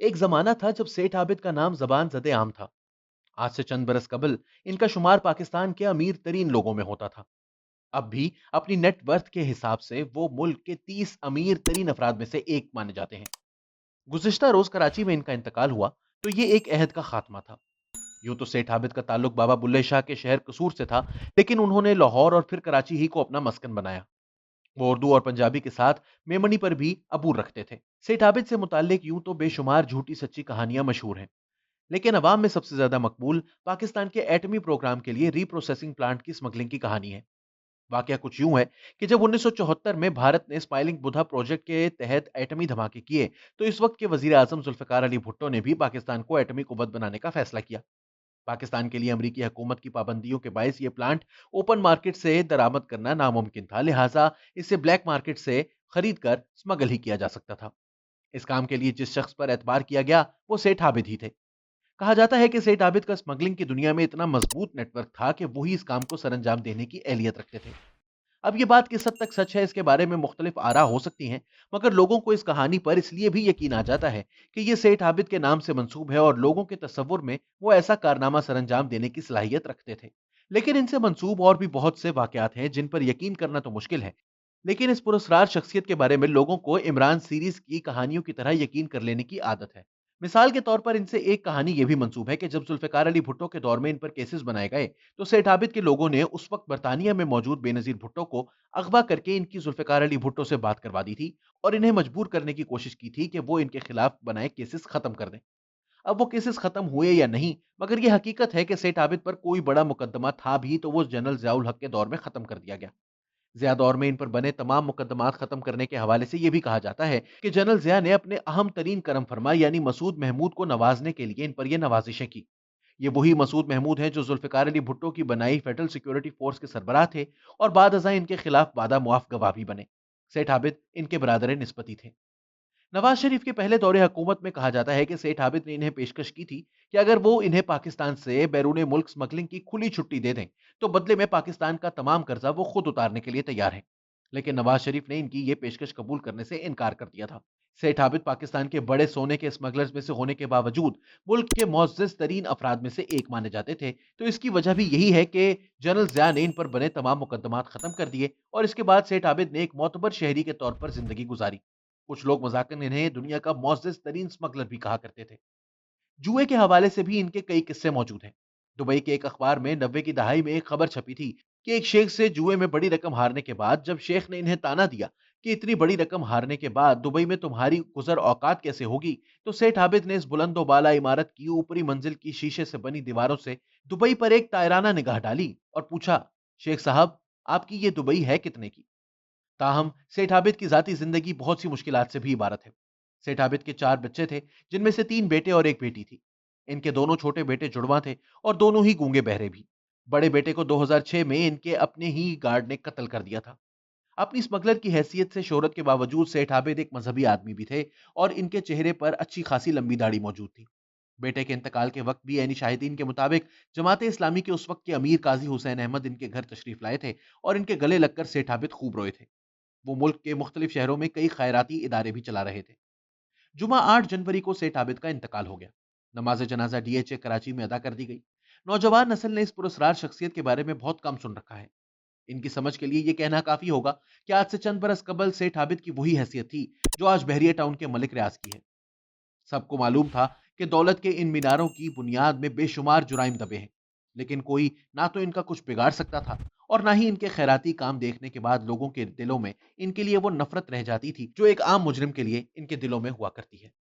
ایک जमाना था जब सेठ आबिद का नाम जबान ज़दे आम था। आज से चंद बरस कबल इनका शुमार पाकिस्तान के अमीर तरीन लोगों में होता था। अब भी अपनी नेट वर्थ के हिसाब से वो मुल्क के 30 अमीर तरीन अफराद में से एक माने जाते हैं। गुज़िश्ता रोज कराची में इनका इंतकाल हुआ तो ये एक अहद का खात्मा था। यूं तो सेठ आबिद का ताल्लुक बाबा बुल्ले शाह के शहर कसूर से था, लेकिन उन्होंने लाहौर और फिर कराची ही को अपना मस्कन बनाया। वो उर्दू और पंजाबी के साथ मेमनी पर भी अबूर रखते थे। सेठ आबिद से मुताल्लिक यूं तो बेशुमार झूठी सच्ची कहानियां मशहूर हैं, लेकिन अवाम में सबसे ज्यादा मकबूल पाकिस्तान के एटमी प्रोग्राम के लिए रीप्रोसेसिंग प्लांट की स्मगलिंग की कहानी है। वाकया कुछ यूं है कि जब 1974 में भारत ने स्माइलिंग बुधा प्रोजेक्ट के तहत एटमी धमाके किए, तो इस वक्त के वजीर आजम जुल्फिकार अली भुट्टो ने भी पाकिस्तान को एटमी कुव्वत बनाने का फैसला किया। पाकिस्तान के लिए अमरीकी हुकूमत की पाबंदियों के बायस ये प्लांट ओपन मार्केट से दरामद करना नामुमकिन था, लिहाजा इसे ब्लैक मार्केट से खरीद कर स्मगल ही किया जा सकता था। इस काम के लिए जिस शख्स पर एतबार किया गया वो सेठ आबिद ही थे। कहा जाता है कि सेठ आबिद का स्मगलिंग की दुनिया में इतना मजबूत नेटवर्क था कि वही इस काम को सरंजाम देने की एहलियत रखते थे। अब ये बात किस हद तक सच है, इसके बारे में मुख्तलिफ आरा हो सकती हैं, मगर लोगों को इस कहानी पर इसलिए भी यकीन आ जाता है कि ये सेठ आबिद के नाम से मंसूब है और लोगों के तस्वुर में वो ऐसा कारनामा सरंजाम देने की सलाहियत रखते थे। लेकिन इनसे मंसूब और भी बहुत से वाकयात हैं जिन पर यकीन करना तो मुश्किल है। लेकिन इस पुरस्कार शख्सियत के बारे में लोगों को इमरान सीरीज की कहानियों की तरह यकीन कर लेने की आदत है। मिसाल के तौर पर इनसे एक कहानी यह भी मंसूब है कि जब जुल्फिकार अली भुट्टो के दौर में इन पर केसेस बनाए गए, तो सेठ आबिद के लोगों ने उस वक्त बरतानिया में मौजूद बेनजीर भुट्टो को अगवा करके इनकी जुल्फिकार अली भुट्टो से बात करवा दी थी और इन्हें मजबूर करने की कोशिश की थी कि वो इनके खिलाफ बनाए केसेस खत्म कर दें। अब वो केसेस खत्म हुए या नहीं, मगर यह हकीकत है कि सेठ आबिद पर कोई बड़ा मुकदमा था भी तो वो जनरल जियाउल हक के दौर में खत्म कर दिया गया। जिया दौर में इन पर बने तमाम मुकदमात खत्म करने के हवाले से यह भी कहा जाता है कि जनरल जिया ने अपने अहम तरीन करम फरमा यानी मसूद महमूद को नवाजने के लिए इन पर यह नवाजिशें की। ये वही मसूद महमूद हैं जो जुल्फिकार अली भुट्टो की बनाई फेडरल सिक्योरिटी फोर्स के सरबराह थे और बाद अज़ां इनके खिलाफ वादा मुआफ गवाह भी बने। सेठ आबिद इनके बरादर निस्बती थे। नवाज शरीफ के पहले दौरे हुकूमत में कहा जाता है कि सेठ आबिद ने इन्हें पेशकश की थी कि अगर वो इन्हें पाकिस्तान से बैरून मुल्क स्मगलिंग की खुली छुट्टी दे दें, तो बदले में पाकिस्तान का तमाम कर्जा वो खुद उतारने के लिए तैयार है। लेकिन नवाज शरीफ ने इनकी ये पेशकश कबूल करने से इनकार कर दिया था। सेठ आबिद पाकिस्तान के बड़े सोने के स्मगलर्स में से होने के बावजूद मुल्क के मोअज़्ज़ज़ तरीन अफराद में से एक माने जाते थे, तो इसकी वजह भी यही है कि जनरल जिया ने इन पर बने तमाम मुकदमात खत्म कर दिए और इसके बाद सेठ आबिद ने एक मोतबर शहरी के तौर पर जिंदगी गुजारी। कुछ लोग मजाकन इन्हें दुनिया का मुअज़्ज़ज़ तरीन स्मगलर भी कहा करते थे। जुए के हवाले से भी इनके कई किस्से मौजूद हैं। दुबई के एक अखबार में 90 की दहाई में एक खबर छपी थी कि एक शेख से जुए में बड़ी रकम हारने के बाद जब शेख ने इन्हें ताना दिया कि इतनी बड़ी रकम हारने के बाद दुबई में तुम्हारी गुजर औकात कैसे होगी, तो सेठ आबिद ने इस बुलंदो बाला इमारत की ऊपरी मंजिल की शीशे से बनी दीवारों से दुबई पर एक तायराना निगाह डाली और पूछा, शेख साहब, आपकी ये दुबई है कितने की? ताहम सेठ आबिद की जाती जिंदगी बहुत सी मुश्किलात से भी इबारत है। सेठ आबिद के 4 बच्चे थे, जिनमें से 3 बेटे और एक बेटी थी। इनके दोनों छोटे बेटे जुड़वा थे और दोनों ही गूंगे बहरे भी। बड़े बेटे को 2006 में इनके अपने ही गार्ड ने कत्ल कर दिया था। अपनी स्मगलर की हैसियत से शोहरत के बावजूद सेठ आबिद एक मजहबी आदमी भी थे और इनके चेहरे पर अच्छी खासी लंबी दाढ़ी मौजूद थी। बेटे के इंतकाल के वक्त भी यानी शाहिदीन के मुताबिक जमात इस्लामी के उस वक्त के अमीर काजी हुसैन अहमद इनके घर तशरीफ लाए थे और इनके गले लगकर सेठ आबिद खूब रोए थे। वो मुल्क के मुख्तलिफ शहरों में कई खैराती इदारे भी चला रहे थे। जुमा 8 जनवरी को सेठ आबिद का इंतकाल हो गया। नमाज जनाजा डीएचए कराची में अदा कर दी गई। नौजवान नस्ल ने इस पुरस्कार शख्सियत के बारे में बहुत कम सुन रखा है। इनकी समझ के लिए यह कहना काफी होगा कि आज से चंद बरस कबल सेठ आबिद की वही हैसियत थी जो आज बहरिया टाउन के मलिक रियाज की है। सबको मालूम था कि दौलत के इन मीनारों की बुनियाद में बेशुमार जुराइम दबे हैं, लेकिन कोई ना तो इनका कुछ बिगाड़ सकता था और ना ही इनके खैराती काम देखने के बाद लोगों के दिलों में इनके लिए वो नफरत रह जाती थी जो एक आम मुजरिम के लिए इनके दिलों में हुआ करती है।